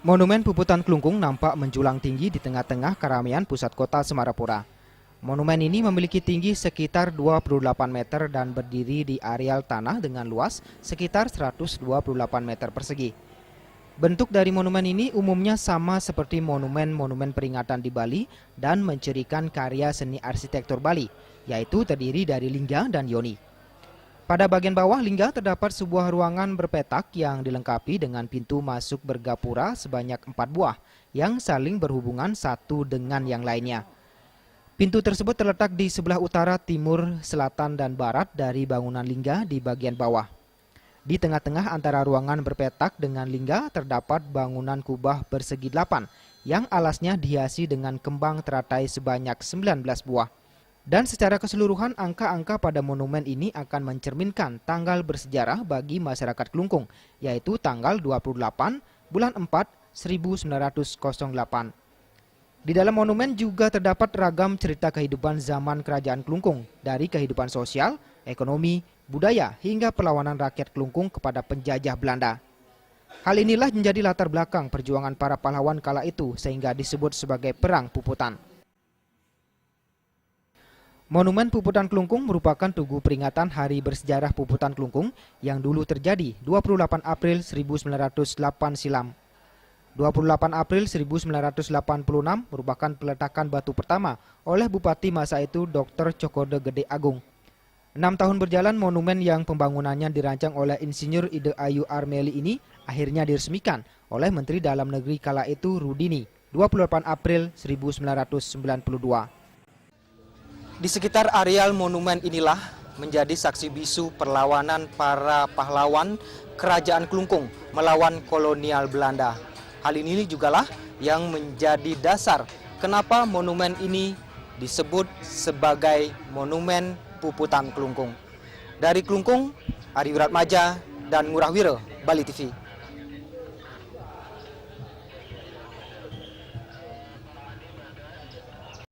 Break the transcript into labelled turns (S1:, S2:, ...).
S1: Monumen Puputan Klungkung nampak menjulang tinggi di tengah-tengah keramaian pusat kota Semarapura. Monumen ini memiliki tinggi sekitar 28 meter dan berdiri di areal tanah dengan luas sekitar 128 meter persegi. Bentuk dari monumen ini umumnya sama seperti monumen-monumen peringatan di Bali dan mencirikan karya seni arsitektur Bali, yaitu terdiri dari lingga dan yoni. Pada bagian bawah lingga terdapat sebuah ruangan berpetak yang dilengkapi dengan pintu masuk bergapura sebanyak 4 buah yang saling berhubungan satu dengan yang lainnya. Pintu tersebut terletak di sebelah utara, timur, selatan, dan barat dari bangunan lingga di bagian bawah. Di tengah-tengah antara ruangan berpetak dengan lingga terdapat bangunan kubah persegi 8 yang alasnya dihiasi dengan kembang teratai sebanyak 19 buah. Dan secara keseluruhan angka-angka pada monumen ini akan mencerminkan tanggal bersejarah bagi masyarakat Klungkung, yaitu tanggal 28 bulan 4 1908. Di dalam monumen juga terdapat ragam cerita kehidupan zaman kerajaan Klungkung, dari kehidupan sosial, ekonomi, budaya, hingga perlawanan rakyat Klungkung kepada penjajah Belanda. Hal inilah menjadi latar belakang perjuangan para pahlawan kala itu sehingga disebut sebagai Perang Puputan. Monumen Puputan Klungkung merupakan tugu peringatan Hari Bersejarah Puputan Klungkung yang dulu terjadi 28 April 1908 silam. 28 April 1986 merupakan peletakan batu pertama oleh Bupati masa itu Dr. Cokode Gede Agung. 6 tahun berjalan, monumen yang pembangunannya dirancang oleh Insinyur Ide Ayu Armeli ini akhirnya diresmikan oleh Menteri Dalam Negeri kala itu Rudini 28 April 1992. Di sekitar areal monumen inilah menjadi saksi bisu perlawanan para pahlawan kerajaan Klungkung melawan kolonial Belanda. Hal ini jugalah yang menjadi dasar kenapa monumen ini disebut sebagai Monumen Puputan Klungkung. Dari Klungkung, Ari Wiratmaja dan Ngurah Wiro, Bali TV.